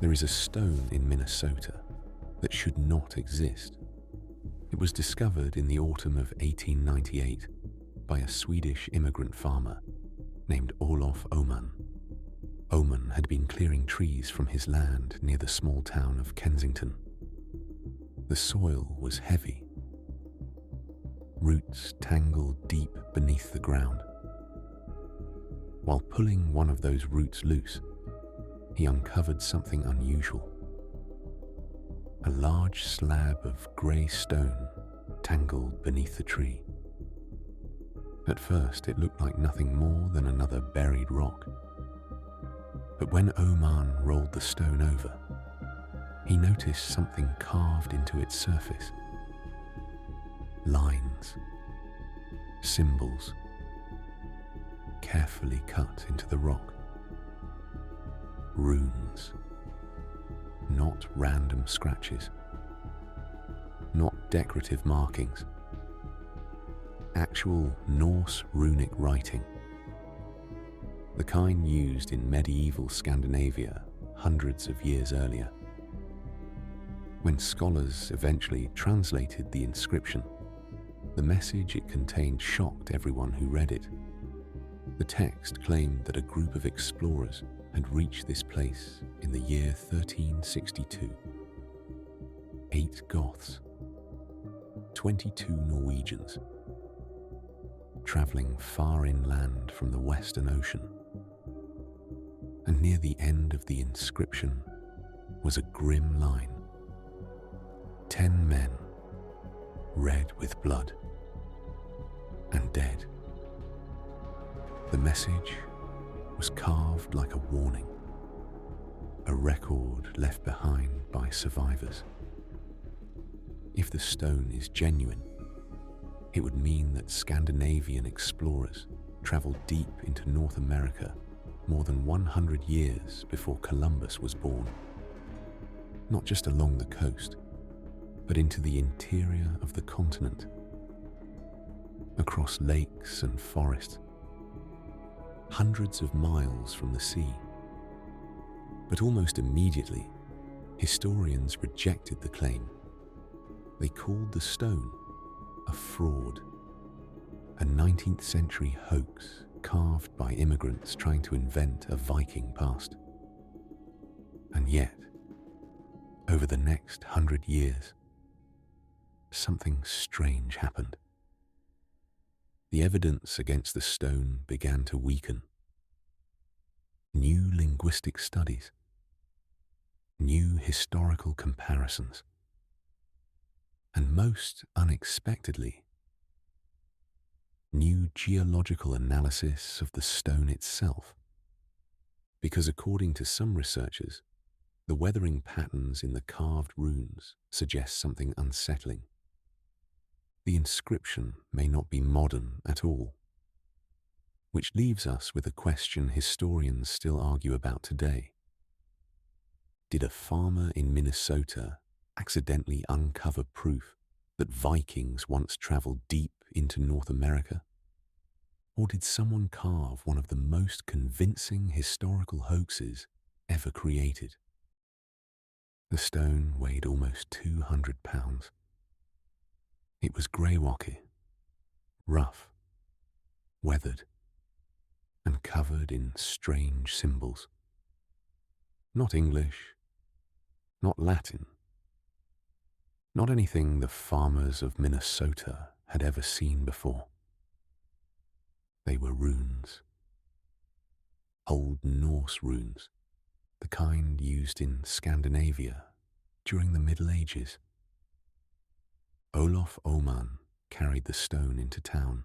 There is a stone in Minnesota that should not exist. It was discovered in the autumn of 1898 by a Swedish immigrant farmer named Olof Oman. Oman had been clearing trees from his land near the small town of Kensington. The soil was heavy. Roots tangled deep beneath the ground. While pulling one of those roots loose, he uncovered something unusual. A large slab of grey stone tangled beneath the tree. At first, it looked like nothing more than another buried rock. But when Oman rolled the stone over, he noticed something carved into its surface. Lines, symbols, carefully cut into the rock. Runes, not random scratches, not decorative markings. Actual Norse runic writing, the kind used in medieval Scandinavia hundreds of years earlier. When scholars eventually translated the inscription, the message it contained shocked everyone who read it. The text claimed that a group of explorers had reached this place in the year 1362. 8 Goths, 22 Norwegians, travelling far inland from the Western Ocean. And near the end of the inscription was a grim line. 10 men, red with blood, and dead. The message was carved like a warning, a record left behind by survivors. If the stone is genuine, it would mean that Scandinavian explorers traveled deep into North America more than 100 years before Columbus was born. Not just along the coast, but into the interior of the continent, across lakes and forests, hundreds of miles from the sea. But almost immediately, historians rejected the claim. They called the stone a fraud, a 19th century hoax carved by immigrants trying to invent a Viking past. And yet, over the next 100 years, something strange happened. The evidence against the stone began to weaken. New linguistic studies, new historical comparisons, and most unexpectedly, new geological analysis of the stone itself. Because according to some researchers, the weathering patterns in the carved runes suggest something unsettling. The inscription may not be modern at all, which leaves us with a question historians still argue about today. Did a farmer in Minnesota accidentally uncover proof that Vikings once traveled deep into North America? Or did someone carve one of the most convincing historical hoaxes ever created? The stone weighed almost 200 pounds. It was grey-wocky, rough, weathered, and covered in strange symbols. Not English, not Latin, not anything the farmers of Minnesota had ever seen before. They were runes. Old Norse runes, the kind used in Scandinavia during the Middle Ages. Olof Oman carried the stone into town.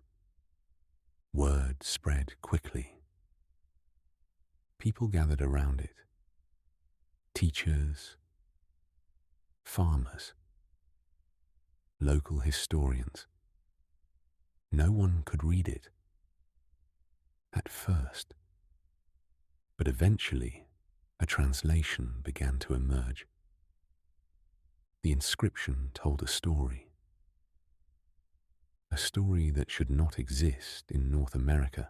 Word spread quickly. People gathered around it. Teachers, farmers, local historians. No one could read it at first, but eventually a translation began to emerge. The inscription told a story that should not exist in North America.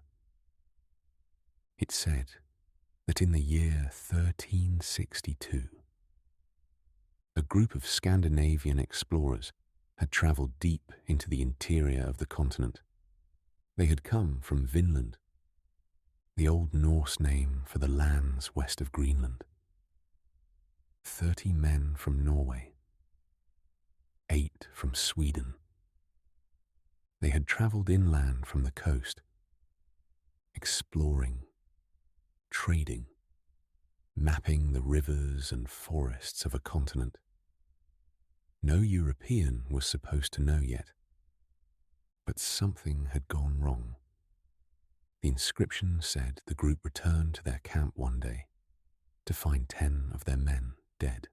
It said that in the year 1362, a group of Scandinavian explorers had travelled deep into the interior of the continent. They had come from Vinland, the Old Norse name for the lands west of Greenland. 30 men from Norway, 8 from Sweden. They had travelled inland from the coast, exploring, trading, mapping the rivers and forests of a continent no European was supposed to know yet. But something had gone wrong. The inscription said the group returned to their camp one day to find 10 of their men dead.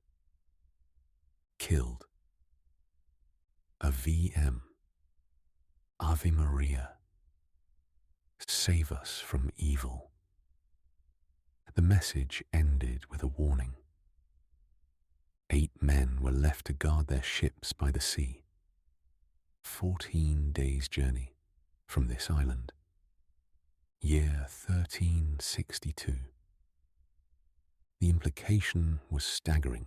Killed. A VM. Ave Maria. Save us from evil. The message ended with a warning. 8 men were left to guard their ships by the sea. 14 days' journey from this island. Year 1362. The implication was staggering.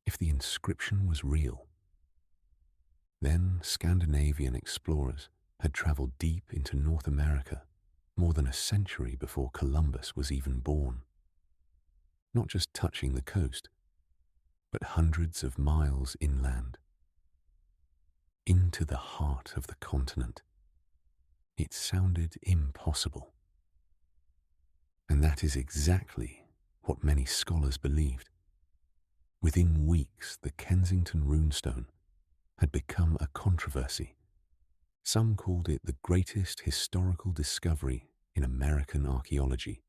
If the inscription was real, then Scandinavian explorers had travelled deep into North America more than a century before Columbus was even born. Not just touching the coast, but hundreds of miles inland, into the heart of the continent. It sounded impossible. And that is exactly what many scholars believed. Within weeks, the Kensington Runestone had become a controversy. Some called it the greatest historical discovery in American archaeology.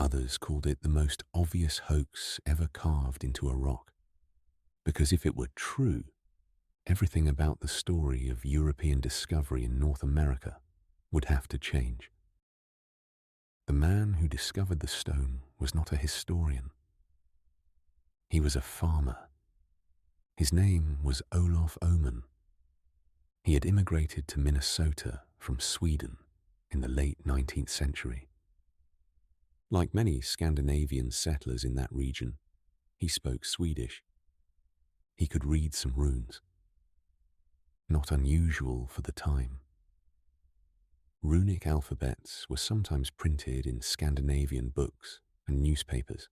Others called it the most obvious hoax ever carved into a rock, because if it were true, everything about the story of European discovery in North America would have to change. The man who discovered the stone was not a historian. He was a farmer. His name was Olof Oman. He had immigrated to Minnesota from Sweden in the late 19th century. Like many Scandinavian settlers in that region, he spoke Swedish. He could read some runes. Not unusual for the time. Runic alphabets were sometimes printed in Scandinavian books and newspapers.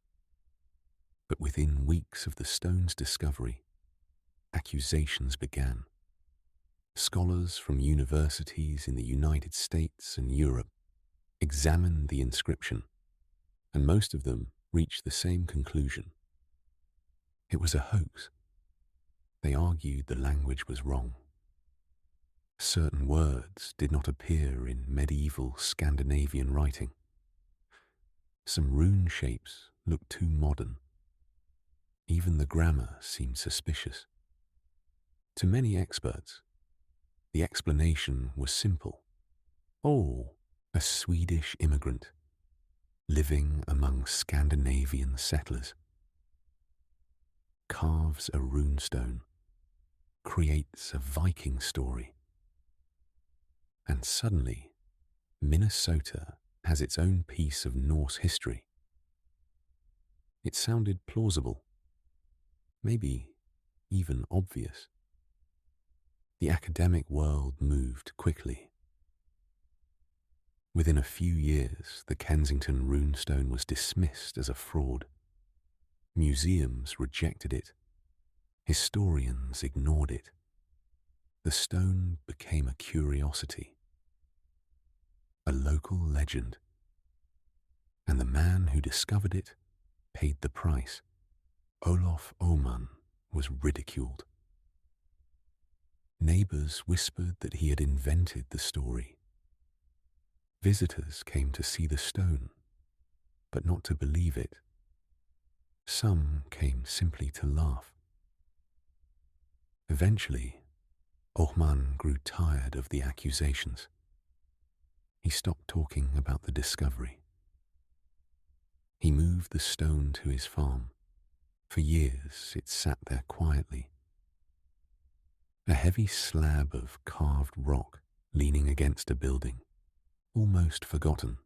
But within weeks of the stone's discovery, accusations began. Scholars from universities in the United States and Europe examined the inscription, and most of them reached the same conclusion. It was a hoax. They argued the language was wrong. Certain words did not appear in medieval Scandinavian writing. Some rune shapes looked too modern. Even the grammar seemed suspicious. To many experts, the explanation was simple. Oh, a Swedish immigrant living among Scandinavian settlers carves a runestone, creates a Viking story. And suddenly, Minnesota has its own piece of Norse history. It sounded plausible, maybe even obvious. The academic world moved quickly. Within a few years, the Kensington Runestone was dismissed as a fraud. Museums rejected it. Historians ignored it. The stone became a curiosity, a local legend, and the man who discovered it paid the price. Olof Oman was ridiculed. Neighbors whispered that he had invented the story. Visitors came to see the stone, but not to believe it. Some came simply to laugh. Eventually, Oman grew tired of the accusations. He stopped talking about the discovery. He moved the stone to his farm. For years, it sat there quietly. A heavy slab of carved rock leaning against a building, almost forgotten,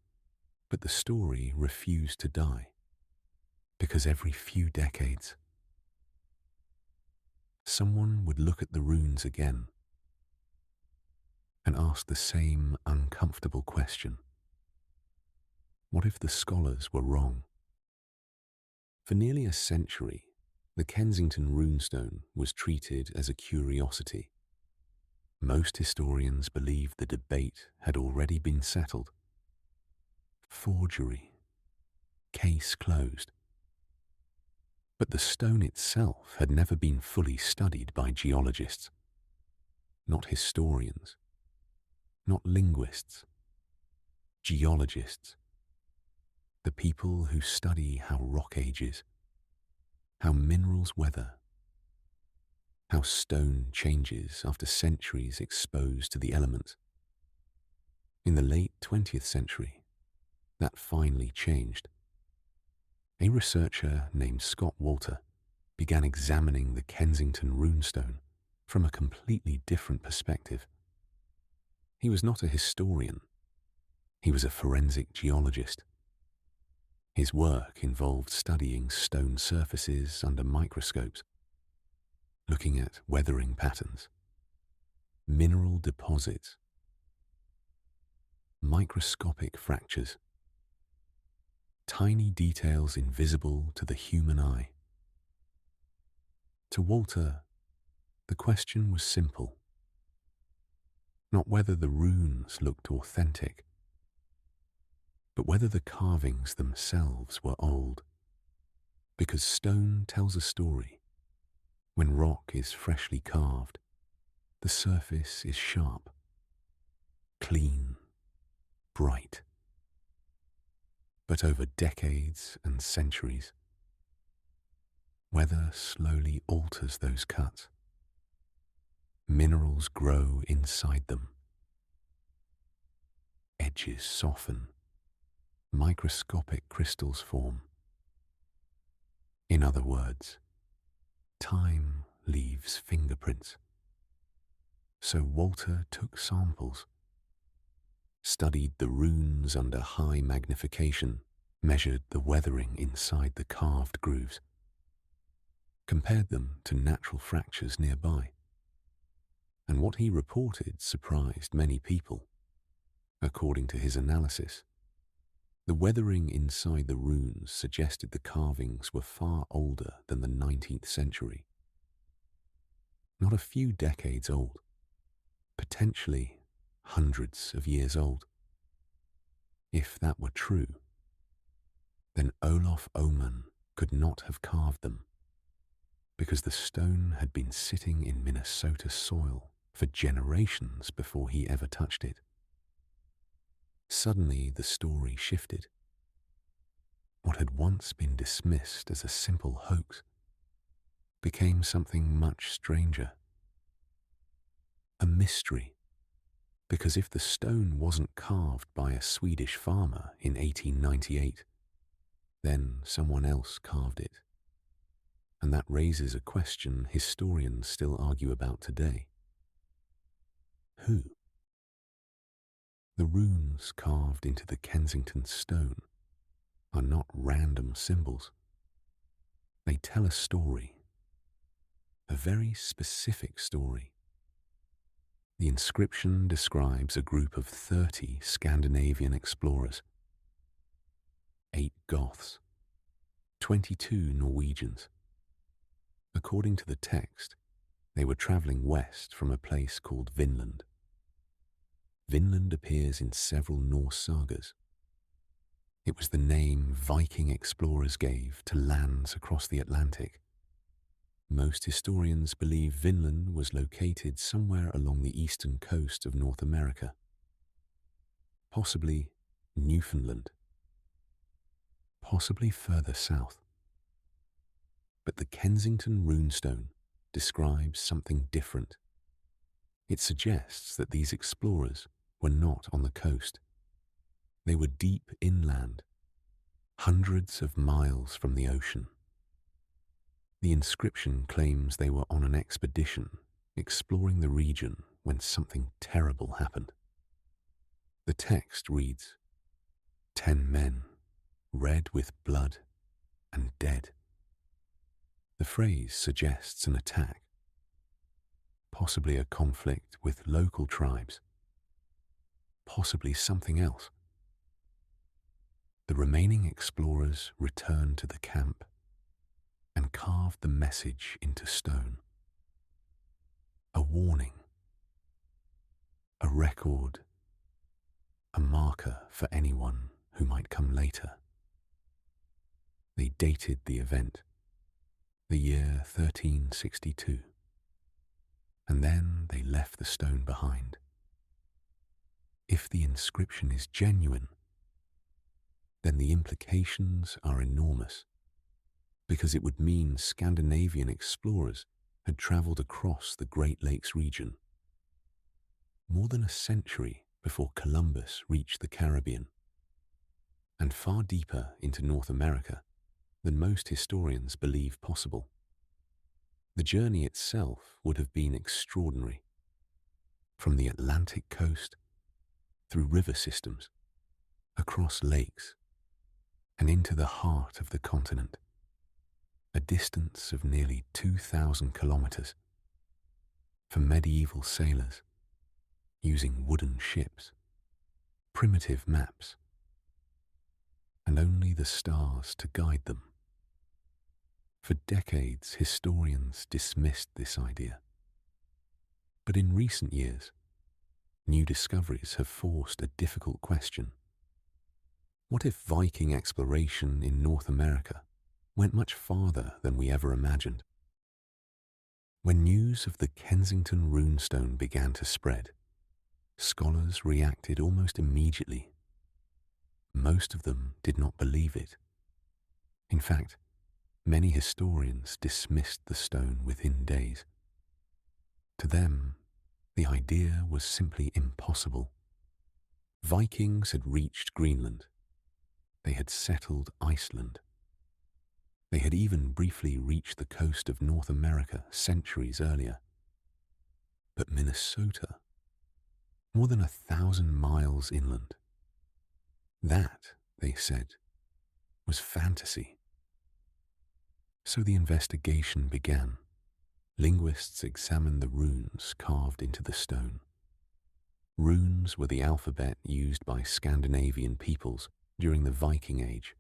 but the story refused to die, because every few decades, someone would look at the runes again and ask the same uncomfortable question. What if the scholars were wrong? For nearly a century, the Kensington Runestone was treated as a curiosity. Most historians believed the debate had already been settled. Forgery. Case closed. But the stone itself had never been fully studied by geologists. Not historians. Not linguists. Geologists. The people who study how rock ages, how minerals weather, how stone changes after centuries exposed to the elements. In the late 20th century, that finally changed. A researcher named Scott Wolter began examining the Kensington Runestone from a completely different perspective. He was not a historian. He was a forensic geologist. His work involved studying stone surfaces under microscopes, looking at weathering patterns, mineral deposits, microscopic fractures, tiny details invisible to the human eye. To Wolter, the question was simple. Not whether the runes looked authentic, but whether the carvings themselves were old. Because stone tells a story. When rock is freshly carved, the surface is sharp, clean, bright. But over decades and centuries, weather slowly alters those cuts. Minerals grow inside them. Edges soften. Microscopic crystals form. In other words, time leaves fingerprints. So Wolter took samples, studied the runes under high magnification, measured the weathering inside the carved grooves, compared them to natural fractures nearby. And what he reported surprised many people. According to his analysis, the weathering inside the runes suggested the carvings were far older than the 19th century. Not a few decades old, potentially hundreds of years old. If that were true, then Olof Oman could not have carved them, because the stone had been sitting in Minnesota soil for generations before he ever touched it. Suddenly the story shifted. What had once been dismissed as a simple hoax became something much stranger. A mystery, because if the stone wasn't carved by a Swedish farmer in 1898, then someone else carved it. And that raises a question historians still argue about today. Who? The runes carved into the Kensington stone are not random symbols. They tell a story, a very specific story. The inscription describes a group of 30 Scandinavian explorers, 8 Goths, 22 Norwegians. According to the text, they were travelling west from a place called Vinland. Vinland appears in several Norse sagas. It was the name Viking explorers gave to lands across the Atlantic. Most historians believe Vinland was located somewhere along the eastern coast of North America, possibly Newfoundland, possibly further south. But the Kensington Runestone describes something different. It suggests that these explorers were not on the coast. They were deep inland, hundreds of miles from the ocean. The inscription claims they were on an expedition exploring the region when something terrible happened. The text reads, 10 men, red with blood and dead. The phrase suggests an attack, possibly a conflict with local tribes, possibly something else. The remaining explorers returned to the camp and carved the message into stone. A warning, a record, a marker for anyone who might come later. They dated the event, the year 1362, and then they left the stone behind. If the inscription is genuine, then the implications are enormous, because it would mean Scandinavian explorers had travelled across the Great Lakes region more than a century before Columbus reached the Caribbean, and far deeper into North America than most historians believe possible. The journey itself would have been extraordinary, from the Atlantic coast, through river systems, across lakes, and into the heart of the continent, a distance of nearly 2,000 kilometers, for medieval sailors using wooden ships, primitive maps, and only the stars to guide them. For decades, historians dismissed this idea. But in recent years, new discoveries have forced a difficult question. What if Viking exploration in North America went much farther than we ever imagined? When news of the Kensington Runestone began to spread, scholars reacted almost immediately. Most of them did not believe it. In fact, many historians dismissed the stone within days. To them, the idea was simply impossible. Vikings had reached Greenland. They had settled Iceland. They had even briefly reached the coast of North America centuries earlier. But Minnesota, more than 1,000 miles inland, that, they said, was fantasy. So the investigation began. Linguists examined the runes carved into the stone. Runes were the alphabet used by Scandinavian peoples during the Viking Age.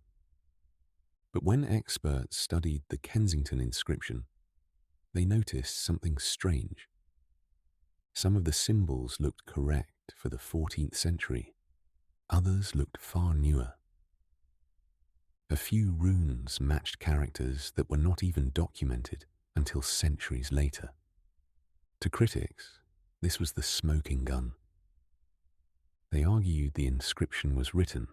But when experts studied the Kensington inscription, they noticed something strange. Some of the symbols looked correct for the 14th century. Others looked far newer. A few runes matched characters that were not even documented until centuries later. To critics, this was the smoking gun. They argued the inscription was written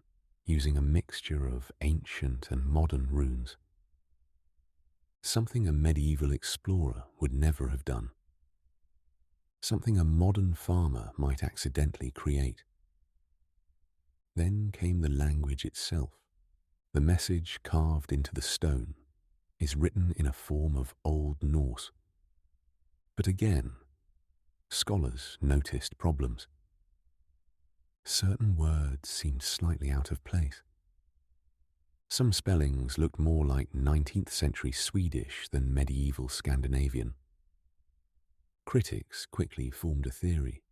using a mixture of ancient and modern runes, something a medieval explorer would never have done, something a modern farmer might accidentally create. Then came the language itself. The message carved into the stone is written in a form of Old Norse. But again, scholars noticed problems. Certain words seemed slightly out of place. Some spellings looked more like 19th century Swedish than medieval Scandinavian. Critics quickly formed a theory.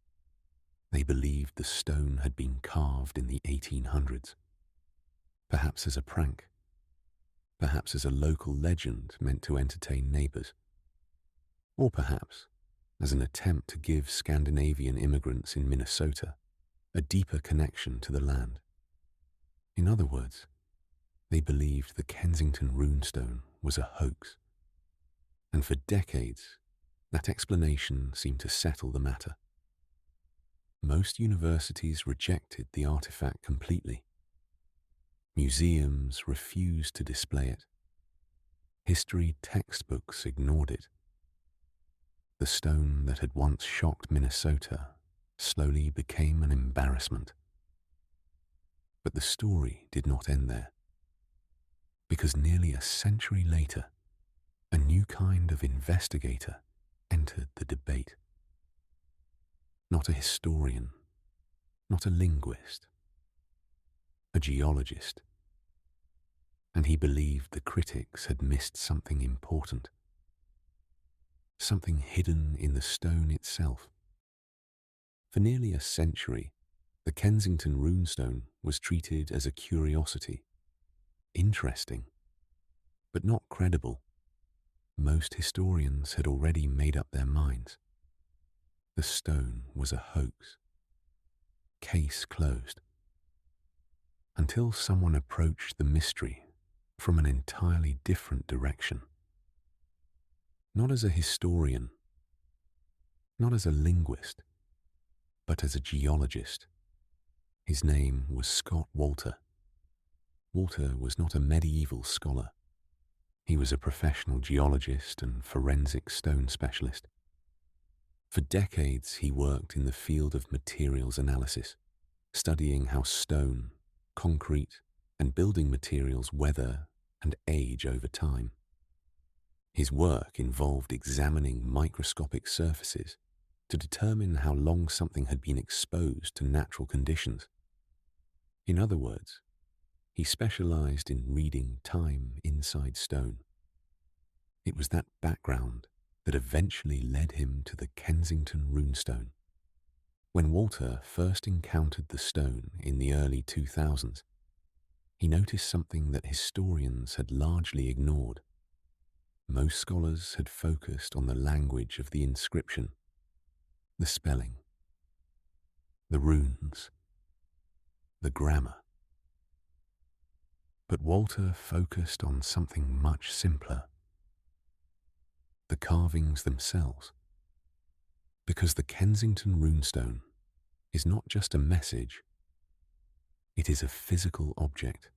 They believed the stone had been carved in the 1800s, perhaps as a prank, perhaps as a local legend meant to entertain neighbours, or perhaps as an attempt to give Scandinavian immigrants in Minnesota a deeper connection to the land. In other words, they believed the Kensington Runestone was a hoax, and for decades that explanation seemed to settle the matter. Most universities rejected the artifact completely. Museums refused to display it. History textbooks ignored it. The stone that had once shocked Minnesota slowly became an embarrassment. But the story did not end there, because nearly a century later, a new kind of investigator entered the debate. Not a historian, not a linguist, a geologist. And he believed the critics had missed something important. something hidden in the stone itself. For nearly a century, the Kensington Runestone was treated as a curiosity, interesting, but not credible. Most historians had already made up their minds. The stone was a hoax. Case closed. Until someone approached the mystery from an entirely different direction. Not as a historian, not as a linguist, but as a geologist. His name was Scott Wolter. Wolter was not a medieval scholar. He was a professional geologist and forensic stone specialist. For decades, he worked in the field of materials analysis, studying how stone, concrete, and building materials weather and age over time. His work involved examining microscopic surfaces to determine how long something had been exposed to natural conditions. In other words, he specialized in reading time inside stone. It was that background that eventually led him to the Kensington Runestone. When Wolter first encountered the stone in the early 2000s, he noticed something that historians had largely ignored. Most scholars had focused on the language of the inscription, the spelling, the runes, the grammar. But Wolter focused on something much simpler, the carvings themselves. Because the Kensington Runestone is not just a message, it is a physical object,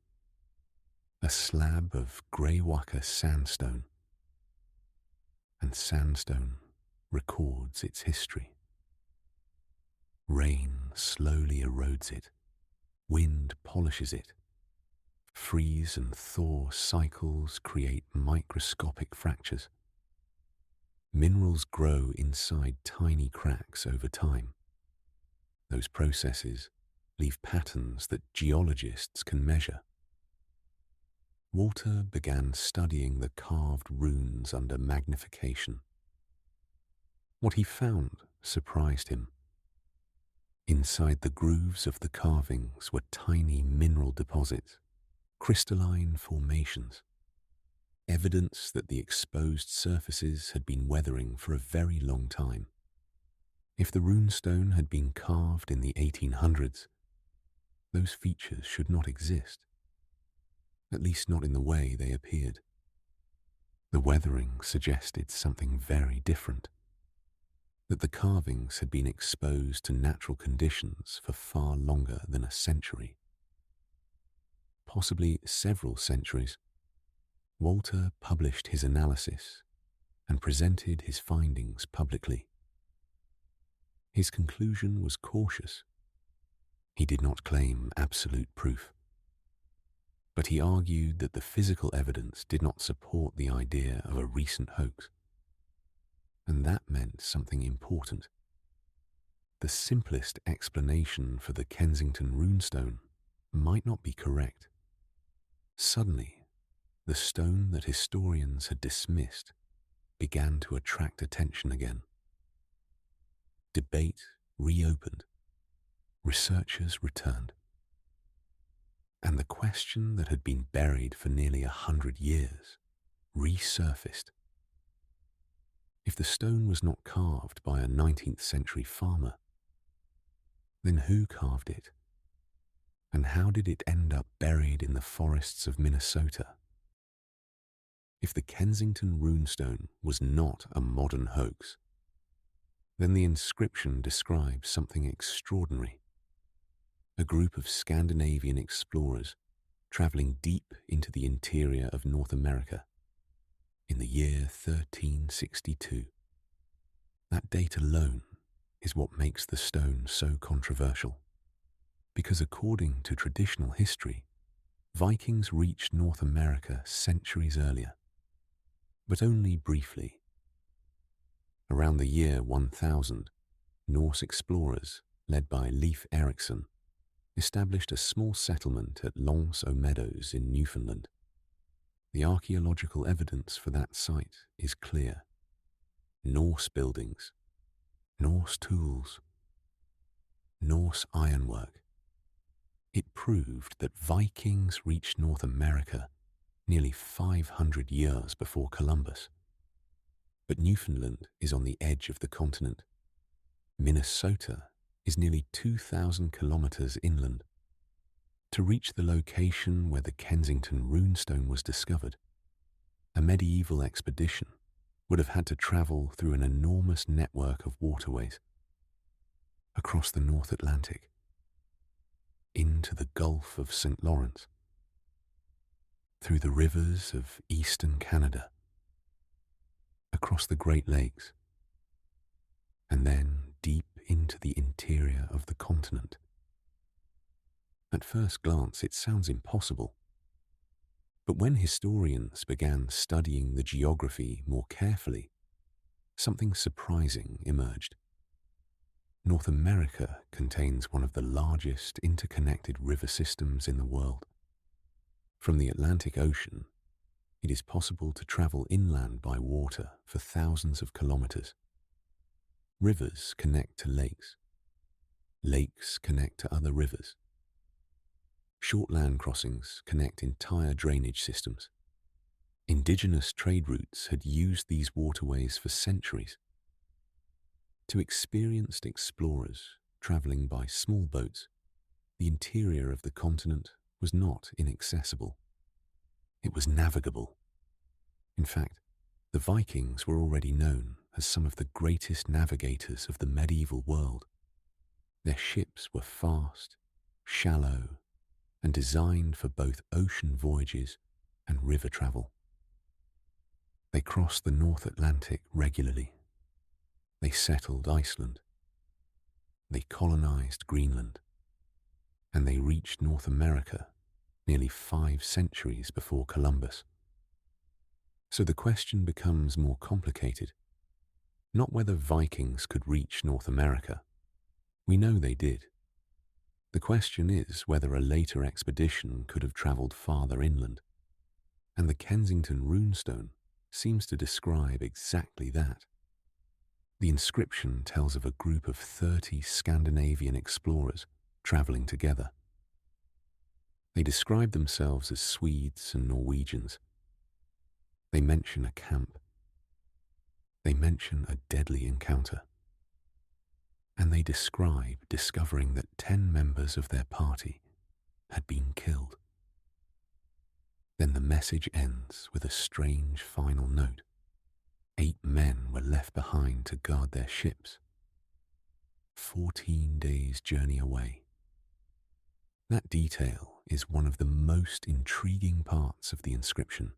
a slab of grey-wacke sandstone. And sandstone records its history. Rain slowly erodes it, wind polishes it, freeze and thaw cycles create microscopic fractures. Minerals grow inside tiny cracks over time. Those processes leave patterns that geologists can measure. Wolter began studying the carved runes under magnification. What he found surprised him. Inside the grooves of the carvings were tiny mineral deposits, crystalline formations, evidence that the exposed surfaces had been weathering for a very long time. If the runestone had been carved in the 1800s, those features should not exist, at least not in the way they appeared. The weathering suggested something very different, that the carvings had been exposed to natural conditions for far longer than a century. Possibly several centuries. Wolter published his analysis and presented his findings publicly. His conclusion was cautious. He did not claim absolute proof, but he argued that the physical evidence did not support the idea of a recent hoax. And that meant something important. The simplest explanation for the Kensington Runestone might not be correct. Suddenly, the stone that historians had dismissed began to attract attention again. Debate reopened. Researchers returned. And the question that had been buried for nearly 100 years resurfaced. If the stone was not carved by a 19th century farmer, then who carved it? And how did it end up buried in the forests of Minnesota? If the Kensington Runestone was not a modern hoax, then the inscription describes something extraordinary. A group of Scandinavian explorers traveling deep into the interior of North America in the year 1362. That date alone is what makes the stone so controversial, because according to traditional history, Vikings reached North America centuries earlier, but only briefly. Around the year 1000, Norse explorers, led by Leif Erikson, established a small settlement at Lons-aux-Meadows in Newfoundland. The archaeological evidence for that site is clear. Norse buildings, Norse tools, Norse ironwork. It proved that Vikings reached North America nearly 500 years before Columbus. But Newfoundland is on the edge of the continent. Minnesota is nearly 2,000 kilometers inland. To reach the location where the Kensington Runestone was discovered, a medieval expedition would have had to travel through an enormous network of waterways across the North Atlantic, into the Gulf of St. Lawrence, through the rivers of eastern Canada, across the Great Lakes, and then deep into the interior of the continent. At first glance, it sounds impossible. But when historians began studying the geography more carefully, something surprising emerged. North America contains one of the largest interconnected river systems in the world. From the Atlantic Ocean, it is possible to travel inland by water for thousands of kilometers. Rivers connect to lakes. Lakes connect to other rivers. Short land crossings connect entire drainage systems. Indigenous trade routes had used these waterways for centuries. To experienced explorers traveling by small boats, the interior of the continent was not inaccessible. It was navigable. In fact, the Vikings were already known as some of the greatest navigators of the medieval world. Their ships were fast, shallow, and designed for both ocean voyages and river travel. They crossed the North Atlantic regularly. They settled Iceland. They colonized Greenland. And they reached North America nearly 5 centuries before Columbus. So the question becomes more complicated. Not whether Vikings could reach North America. We know they did. The question is whether a later expedition could have traveled farther inland. And the Kensington Runestone seems to describe exactly that. The inscription tells of a group of 30 Scandinavian explorers traveling together. They describe themselves as Swedes and Norwegians. They mention a camp. They mention a deadly encounter. And they describe discovering that 10 members of their party had been killed. Then the message ends with a strange final note. 8 men were left behind to guard their ships. 14 days' journey away. That detail is one of the most intriguing parts of the inscription,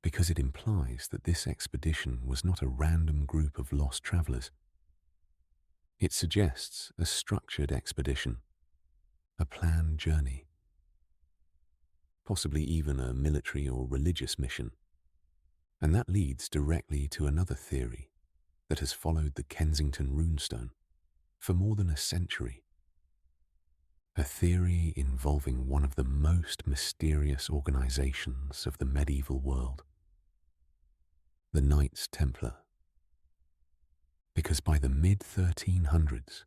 because it implies that this expedition was not a random group of lost travelers. It suggests a structured expedition, a planned journey, possibly even a military or religious mission. And that leads directly to another theory that has followed the Kensington Runestone for more than a century. A theory involving one of the most mysterious organizations of the medieval world, the Knights Templar. Because by the mid-1300s,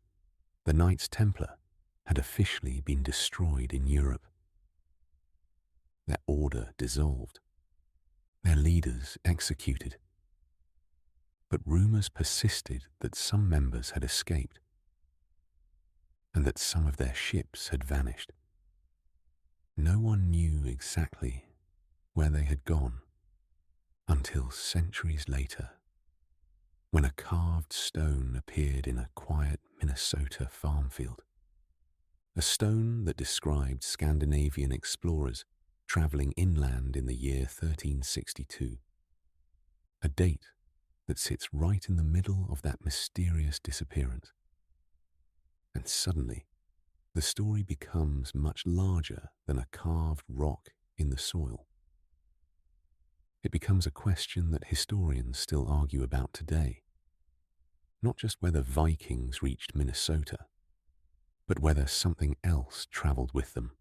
the Knights Templar had officially been destroyed in Europe. Their order dissolved, their leaders executed. But rumors persisted that some members had escaped, and that some of their ships had vanished. No one knew exactly where they had gone until centuries later, when a carved stone appeared in a quiet Minnesota farm field. A stone that described Scandinavian explorers traveling inland in the year 1362. A date that sits right in the middle of that mysterious disappearance. And suddenly, the story becomes much larger than a carved rock in the soil. It becomes a question that historians still argue about today. Not just whether Vikings reached Minnesota, but whether something else traveled with them.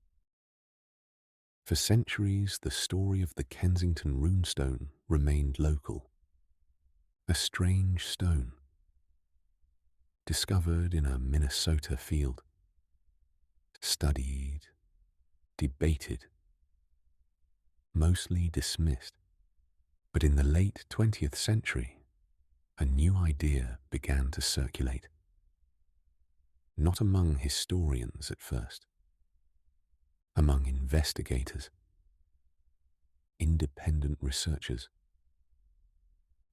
For centuries, the story of the Kensington Runestone remained local. A strange stone, discovered in a Minnesota field, studied, debated, mostly dismissed. But in the late 20th century, a new idea began to circulate. Not among historians at first, among investigators, independent researchers,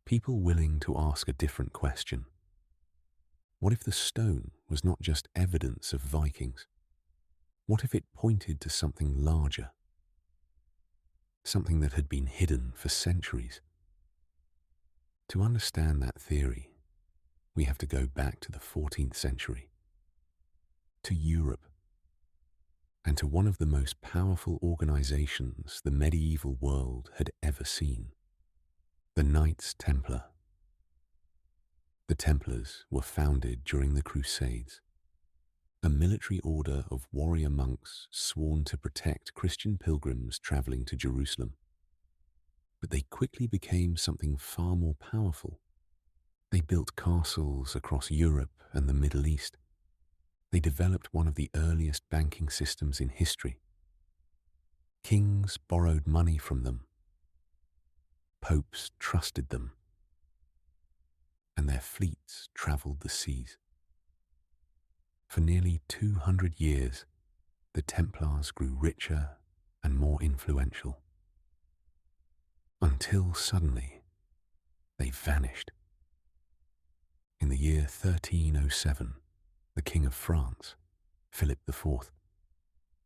people willing to ask a different question. What if the stone was not just evidence of Vikings? What if it pointed to something larger? Something that had been hidden for centuries? To understand that theory, we have to go back to the 14th century, to Europe, and to one of the most powerful organizations the medieval world had ever seen, the Knights Templar. The Templars were founded during the Crusades, a military order of warrior monks sworn to protect Christian pilgrims traveling to Jerusalem. But they quickly became something far more powerful. They built castles across Europe and the Middle East. They developed one of the earliest banking systems in history. Kings borrowed money from them. Popes trusted them. And their fleets traveled the seas. For nearly 200 years, the Templars grew richer and more influential. Until suddenly, they vanished. In the year 1307, the King of France, Philip IV,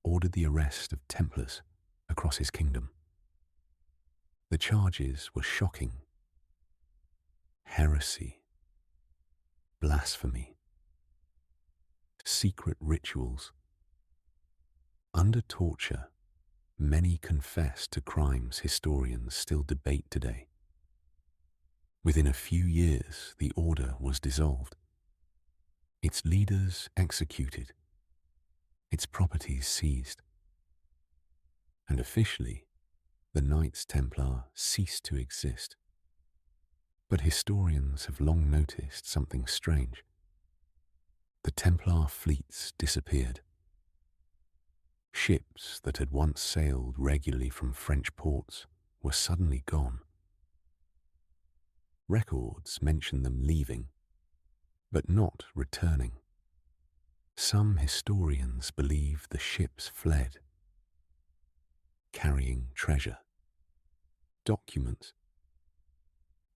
ordered the arrest of Templars across his kingdom. The charges were shocking: heresy, blasphemy, secret rituals. Under torture, many confessed to crimes historians still debate today. Within a few years, the order was dissolved, its leaders executed, its properties seized, and officially, the Knights Templar ceased to exist. But historians have long noticed something strange. The Templar fleets disappeared. Ships that had once sailed regularly from French ports were suddenly gone. Records mention them leaving, but not returning. Some historians believe the ships fled, carrying treasure, documents,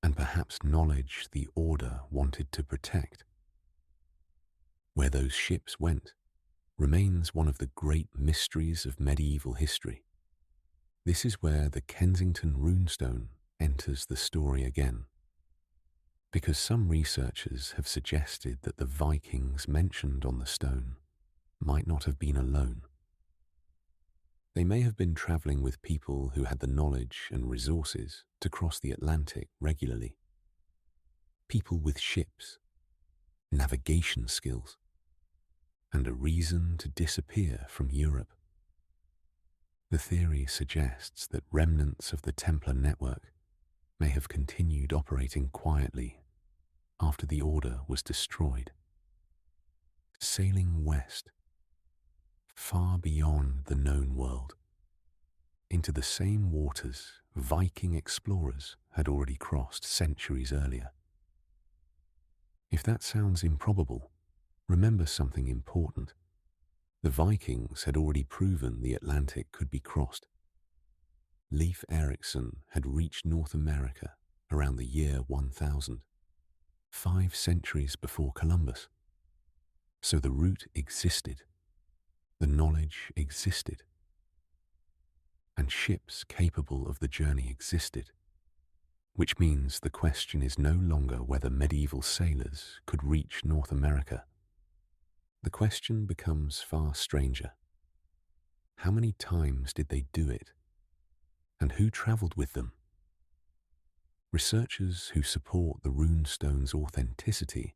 and perhaps knowledge the Order wanted to protect. Where those ships went remains one of the great mysteries of medieval history. This is where the Kensington Runestone enters the story again, because some researchers have suggested that the Vikings mentioned on the stone might not have been alone. They may have been traveling with people who had the knowledge and resources to cross the Atlantic regularly. People with ships, navigation skills, and a reason to disappear from Europe. The theory suggests that remnants of the Templar network may have continued operating quietly after the order was destroyed, sailing west, far beyond the known world, into the same waters Viking explorers had already crossed centuries earlier. If that sounds improbable, remember something important. The Vikings had already proven the Atlantic could be crossed. Leif Erikson had reached North America around the year 1000, 5 centuries before Columbus. So the route existed, the knowledge existed, and ships capable of the journey existed, which means the question is no longer whether medieval sailors could reach North America. The question becomes far stranger. How many times did they do it? And who travelled with them? Researchers who support the runestone's authenticity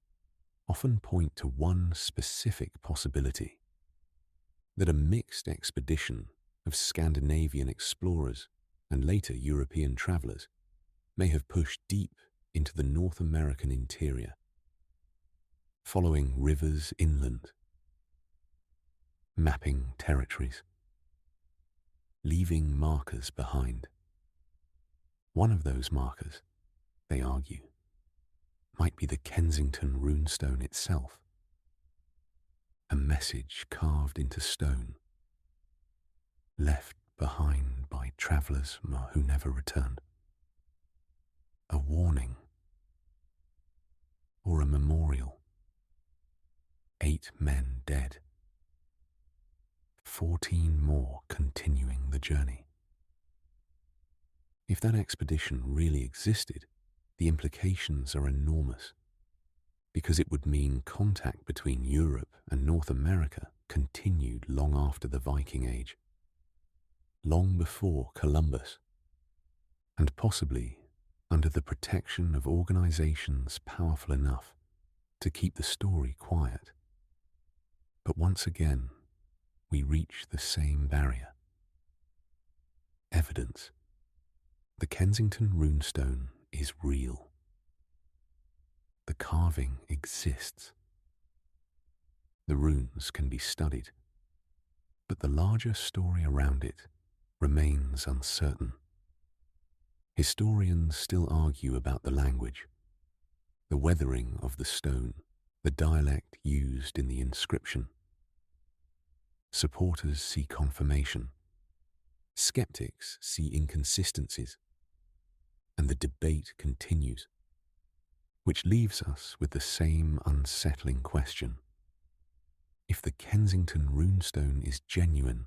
often point to one specific possibility: that a mixed expedition of Scandinavian explorers and later European travellers may have pushed deep into the North American interior, following rivers inland, mapping territories, leaving markers behind. One of those markers, they argue, might be the Kensington Runestone itself, a message carved into stone, left behind by travellers who never returned. A warning or a memorial. 8 men dead, 14 more continuing the journey. If that expedition really existed, the implications are enormous, because it would mean contact between Europe and North America continued long after the Viking Age, long before Columbus, and possibly under the protection of organizations powerful enough to keep the story quiet. But once again, we reach the same barrier. Evidence. The Kensington Runestone is real. The carving exists. The runes can be studied, but the larger story around it remains uncertain. Historians still argue about the language, the weathering of the stone, the dialect used in the inscription. Supporters see confirmation. Skeptics see inconsistencies. And the debate continues, which leaves us with the same unsettling question. If the Kensington Runestone is genuine,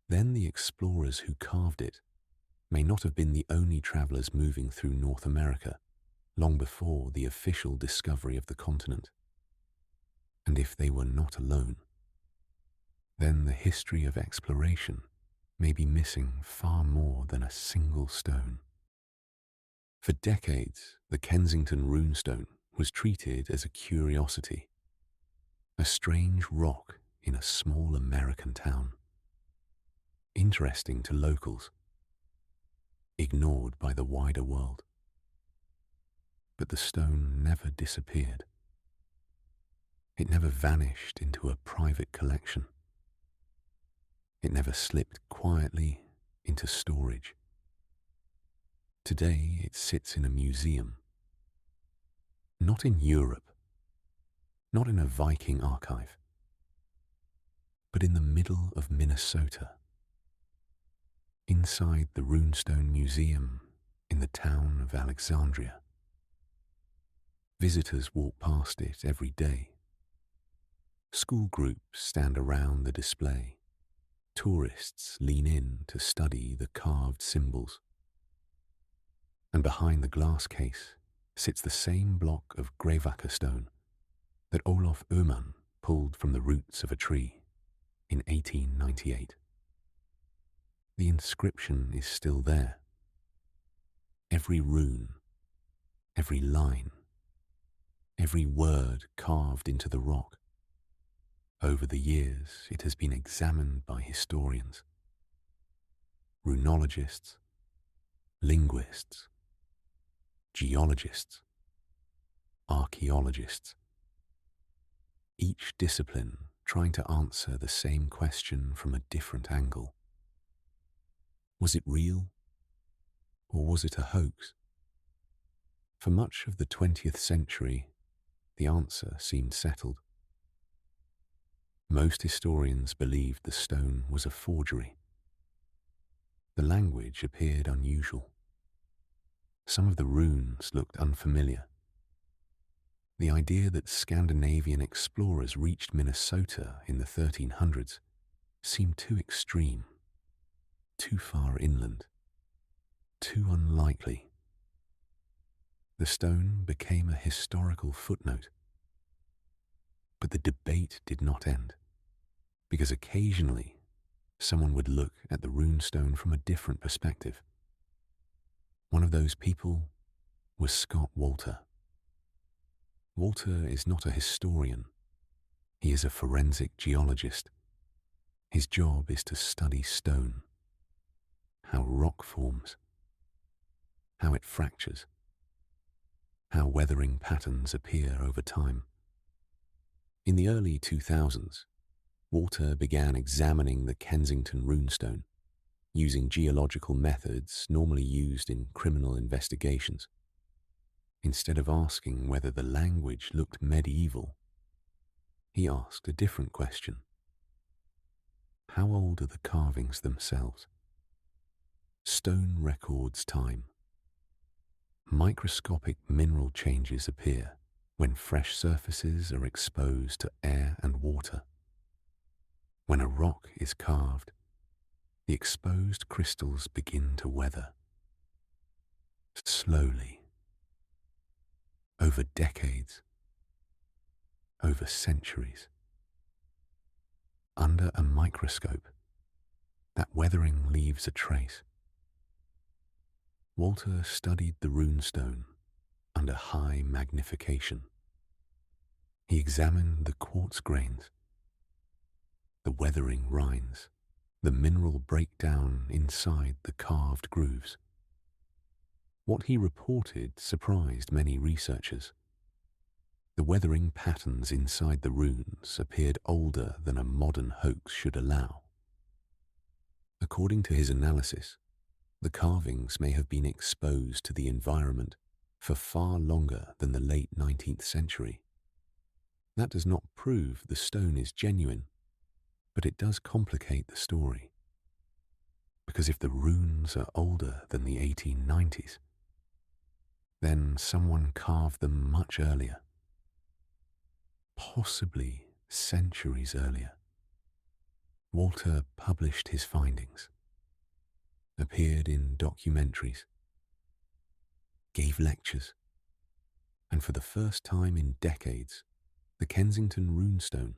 then the explorers who carved it may not have been the only travellers moving through North America long before the official discovery of the continent. And if they were not alone, then the history of exploration may be missing far more than a single stone. For decades, the Kensington Runestone was treated as a curiosity, a strange rock in a small American town, interesting to locals, ignored by the wider world. But the stone never disappeared. It never vanished into a private collection. It never slipped quietly into storage. Today it sits in a museum, not in Europe, not in a Viking archive, but in the middle of Minnesota, inside the Runestone Museum in the town of Alexandria. Visitors walk past it every day. School groups stand around the display. Tourists lean in to study the carved symbols. And behind the glass case sits the same block of Greyvacker stone that Olof Öhman pulled from the roots of a tree in 1898. The inscription is still there. Every rune, every line, every word carved into the rock. Over the years, it has been examined by historians, runologists, linguists, geologists, archaeologists, each discipline trying to answer the same question from a different angle. Was it real, or was it a hoax? For much of the 20th century, the answer seemed settled. Most historians believed the stone was a forgery. The language appeared unusual. Some of the runes looked unfamiliar. The idea that Scandinavian explorers reached Minnesota in the 1300s seemed too extreme, too far inland, too unlikely. The stone became a historical footnote. But the debate did not end, because occasionally someone would look at the runestone from a different perspective. One of those people was Scott Wolter. Wolter is not a historian. He is a forensic geologist. His job is to study stone, how rock forms, how it fractures, how weathering patterns appear over time. In the early 2000s, Wolter began examining the Kensington Runestone using geological methods normally used in criminal investigations. Instead of asking whether the language looked medieval, he asked a different question. How old are the carvings themselves? Stone records time. Microscopic mineral changes appear when fresh surfaces are exposed to air and water. When a rock is carved, the exposed crystals begin to weather. Slowly, over decades, over centuries. Under a microscope, that weathering leaves a trace. Wolter studied the runestone under high magnification. He examined the quartz grains, the weathering rinds, the mineral breakdown inside the carved grooves. What he reported surprised many researchers. The weathering patterns inside the runes appeared older than a modern hoax should allow. According to his analysis, the carvings may have been exposed to the environment for far longer than the late 19th century. That does not prove the stone is genuine, but it does complicate the story. Because if the runes are older than the 1890s, then someone carved them much earlier, possibly centuries earlier. Wolter published his findings, appeared in documentaries, gave lectures, and for the first time in decades, the Kensington Runestone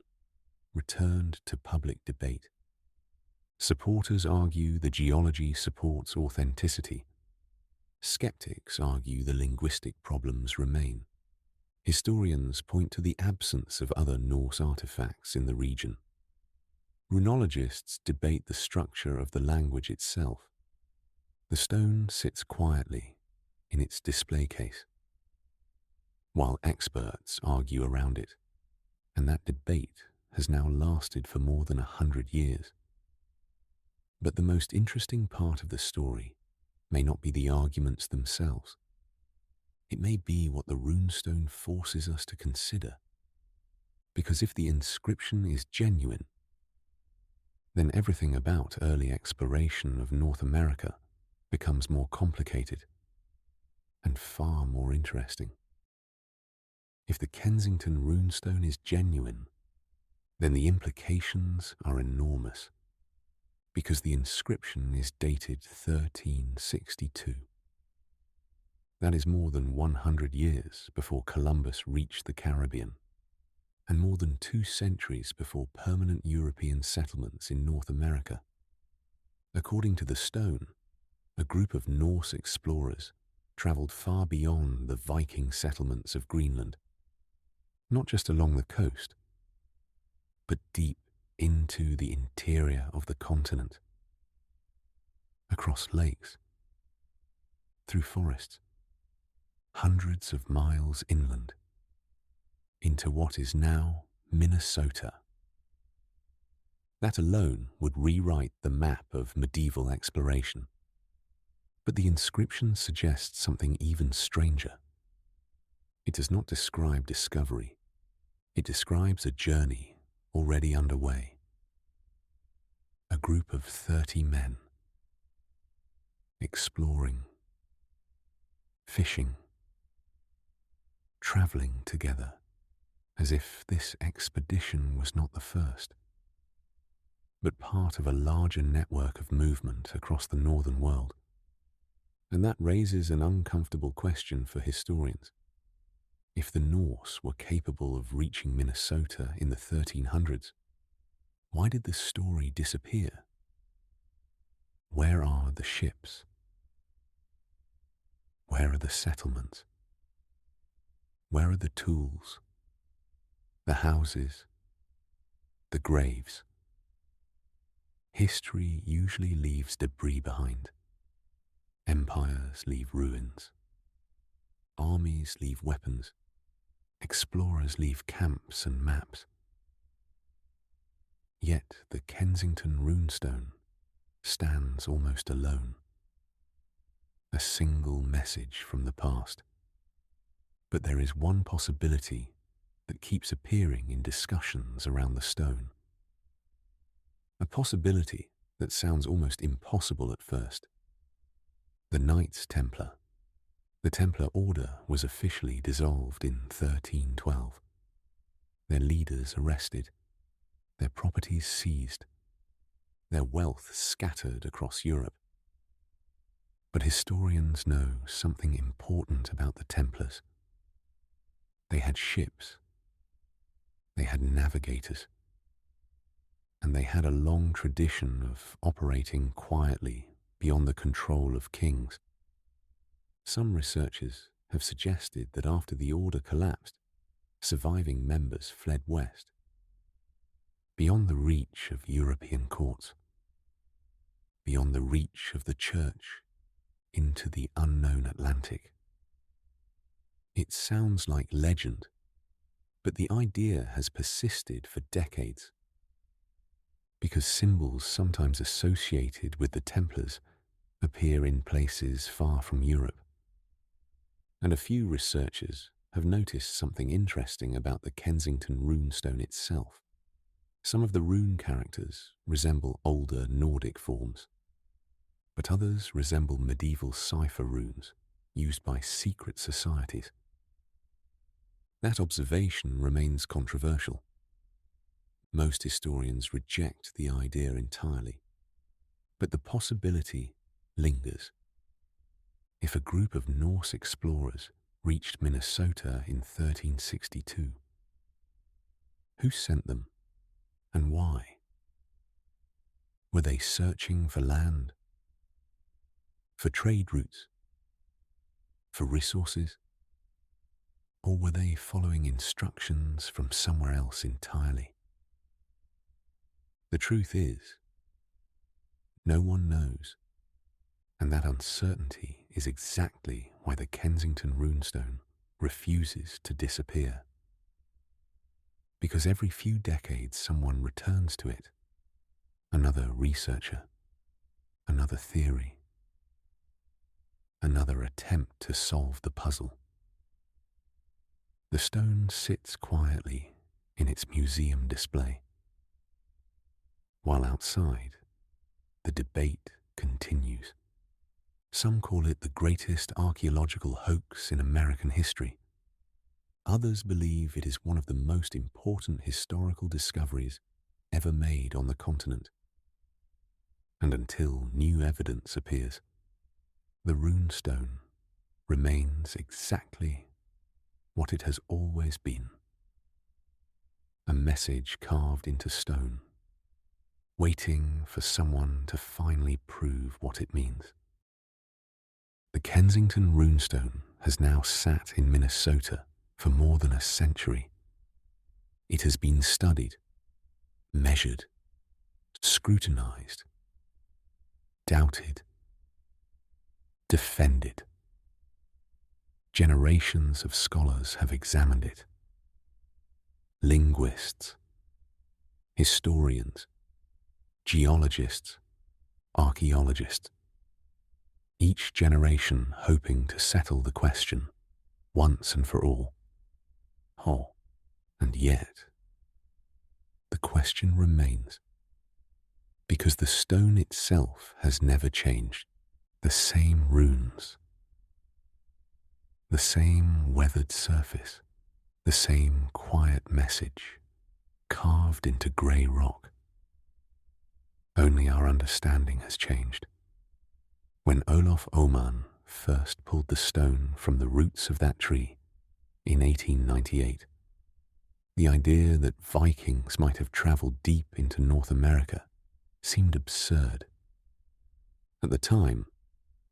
returned to public debate. Supporters argue the geology supports authenticity. Skeptics argue the linguistic problems remain. Historians point to the absence of other Norse artifacts in the region. Runologists debate the structure of the language itself. The stone sits quietly in its display case, while experts argue around it, and that debate has now lasted for more than 100 years. But the most interesting part of the story may not be the arguments themselves. It may be what the runestone forces us to consider. Because if the inscription is genuine, then everything about early exploration of North America becomes more complicated and far more interesting. If the Kensington Runestone is genuine, then the implications are enormous, because the inscription is dated 1362. That is more than 100 years before Columbus reached the Caribbean, and more than 2 centuries before permanent European settlements in North America. According to the stone, a group of Norse explorers travelled far beyond the Viking settlements of Greenland, not just along the coast, but deep into the interior of the continent, across lakes, through forests, hundreds of miles inland, into what is now Minnesota. That alone would rewrite the map of medieval exploration. But the inscription suggests something even stranger. It does not describe discovery. It describes a journey already underway. A group of 30 men, exploring, fishing, travelling together, as if this expedition was not the first, but part of a larger network of movement across the northern world. And that raises an uncomfortable question for historians. If the Norse were capable of reaching Minnesota in the 1300s, why did the story disappear? Where are the ships? Where are the settlements? Where are the tools, the houses, the graves? History usually leaves debris behind. Empires leave ruins. Armies leave weapons. Explorers leave camps and maps. Yet the Kensington Runestone stands almost alone. A single message from the past. But there is one possibility that keeps appearing in discussions around the stone. A possibility that sounds almost impossible at first. The Knights Templar. The Templar Order was officially dissolved in 1312. Their leaders arrested, their properties seized, their wealth scattered across Europe. But historians know something important about the Templars. They had ships, they had navigators, and they had a long tradition of operating quietly beyond the control of kings. Some researchers have suggested that after the order collapsed, surviving members fled west, beyond the reach of European courts, beyond the reach of the church, into the unknown Atlantic. It sounds like legend, but the idea has persisted for decades, because symbols sometimes associated with the Templars appear in places far from Europe. And a few researchers have noticed something interesting about the Kensington Runestone itself. Some of the rune characters resemble older Nordic forms, but others resemble medieval cipher runes used by secret societies. That observation remains controversial. Most historians reject the idea entirely, but the possibility lingers. If a group of Norse explorers reached Minnesota in 1362, who sent them and why? Were they searching for land, for trade routes, for resources? Or were they following instructions from somewhere else entirely? The truth is, no one knows, and that uncertainty is exactly why the Kensington Runestone refuses to disappear. Because every few decades someone returns to it, another researcher, another theory, another attempt to solve the puzzle. The stone sits quietly in its museum display, while outside, the debate continues. Some call it the greatest archaeological hoax in American history. Others believe it is one of the most important historical discoveries ever made on the continent. And until new evidence appears, the runestone remains exactly what it has always been. A message carved into stone, waiting for someone to finally prove what it means. The Kensington Runestone has now sat in Minnesota for more than a century. It has been studied, measured, scrutinized, doubted, defended. Generations of scholars have examined it. Linguists, historians, geologists, archaeologists. Each generation hoping to settle the question once and for all. Oh, and yet, the question remains, because the stone itself has never changed. The same runes, the same weathered surface, the same quiet message carved into grey rock. Only our understanding has changed. When Olof Oman first pulled the stone from the roots of that tree in 1898, the idea that Vikings might have travelled deep into North America seemed absurd. At the time,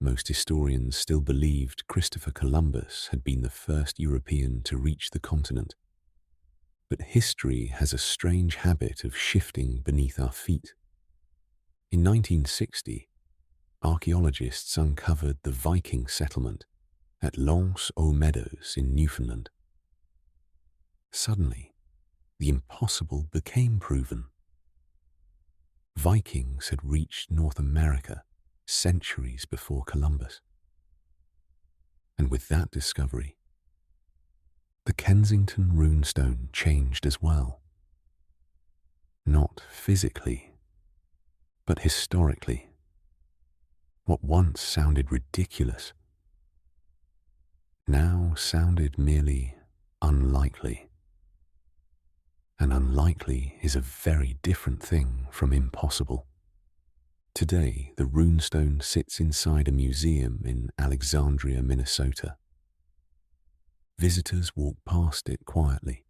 most historians still believed Christopher Columbus had been the first European to reach the continent. But history has a strange habit of shifting beneath our feet. In 1960, archaeologists uncovered the Viking settlement at Lens-aux-Meadows in Newfoundland. Suddenly, the impossible became proven. Vikings had reached North America centuries before Columbus. And with that discovery, the Kensington Runestone changed as well. Not physically, but historically. What once sounded ridiculous now sounded merely unlikely. And unlikely is a very different thing from impossible. Today, the runestone sits inside a museum in Alexandria, Minnesota. Visitors walk past it quietly.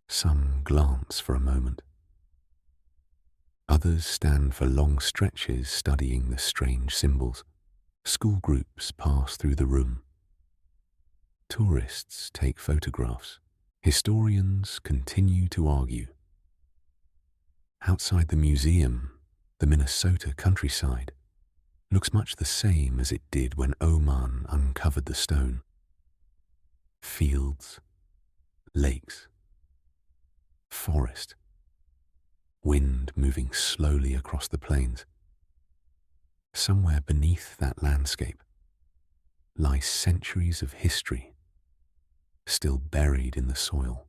Some glance for a moment. Others stand for long stretches studying the strange symbols. School groups pass through the room. Tourists take photographs. Historians continue to argue. Outside the museum, the Minnesota countryside looks much the same as it did when Oman uncovered the stone. Fields, lakes, forest, wind moving slowly across the plains. Somewhere beneath that landscape lie centuries of history still buried in the soil.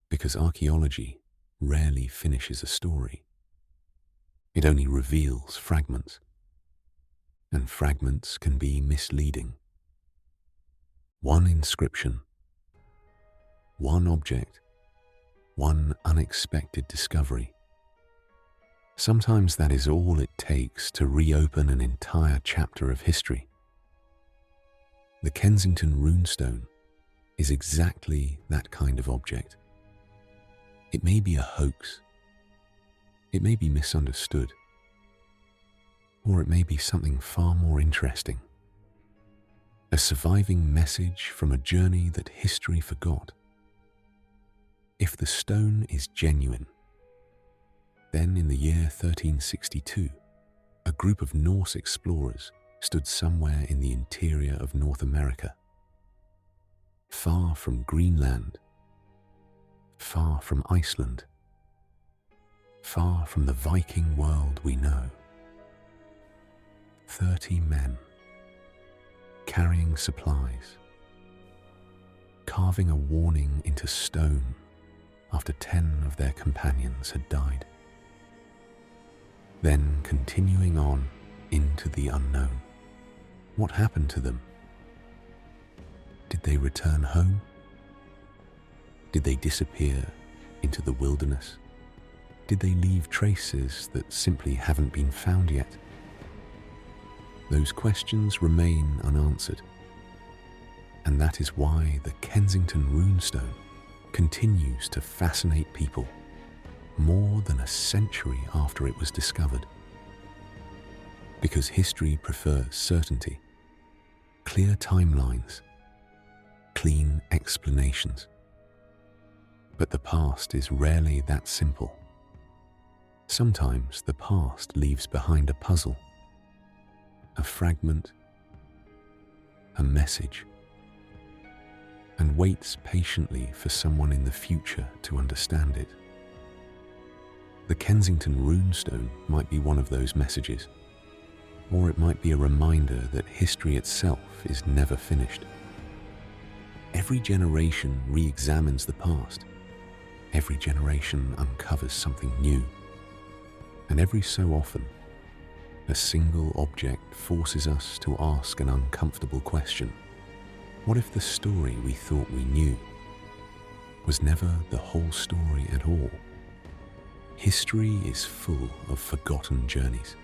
Because archaeology rarely finishes a story. It only reveals fragments, and fragments can be misleading. One inscription, one object, one unexpected discovery. Sometimes that is all it takes to reopen an entire chapter of history. The Kensington Runestone is exactly that kind of object. It may be a hoax, it may be misunderstood, or it may be something far more interesting. A surviving message from a journey that history forgot. If the stone is genuine, then in the year 1362, a group of Norse explorers stood somewhere in the interior of North America. Far from Greenland, far from Iceland, far from the Viking world we know. 30 men, carrying supplies, carving a warning into stone after 10 of their companions had died. Then continuing on into the unknown. What happened to them? Did they return home? Did they disappear into the wilderness? Did they leave traces that simply haven't been found yet? Those questions remain unanswered. And that is why the Kensington Runestone continues to fascinate people more than a century after it was discovered. Because history prefers certainty, clear timelines, clean explanations. But the past is rarely that simple. Sometimes the past leaves behind a puzzle, a fragment, a message, and waits patiently for someone in the future to understand it. The Kensington Runestone might be one of those messages, or it might be a reminder that history itself is never finished. Every generation re-examines the past. Every generation uncovers something new. And every so often, a single object forces us to ask an uncomfortable question. What if the story we thought we knew was never the whole story at all? History is full of forgotten journeys.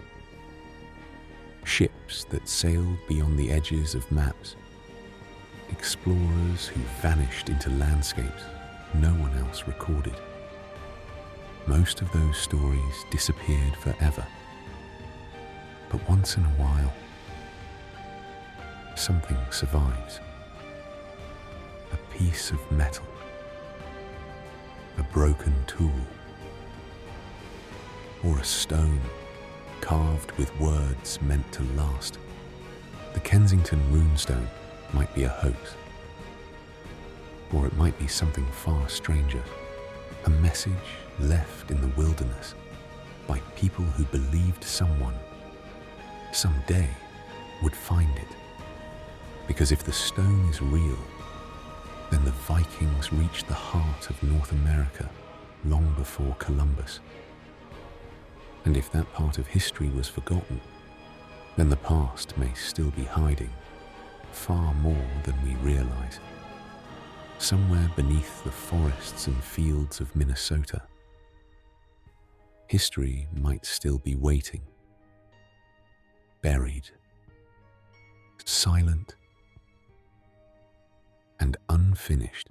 Ships that sailed beyond the edges of maps. Explorers who vanished into landscapes no one else recorded. Most of those stories disappeared forever. But once in a while, something survives. A piece of metal, a broken tool, or a stone carved with words meant to last. The Kensington Runestone might be a hoax, or it might be something far stranger, a message left in the wilderness by people who believed someone, someday, would find it. Because if the stone is real, then the Vikings reached the heart of North America long before Columbus. And if that part of history was forgotten, then the past may still be hiding far more than we realize. Somewhere beneath the forests and fields of Minnesota, history might still be waiting, buried, silent, and unfinished.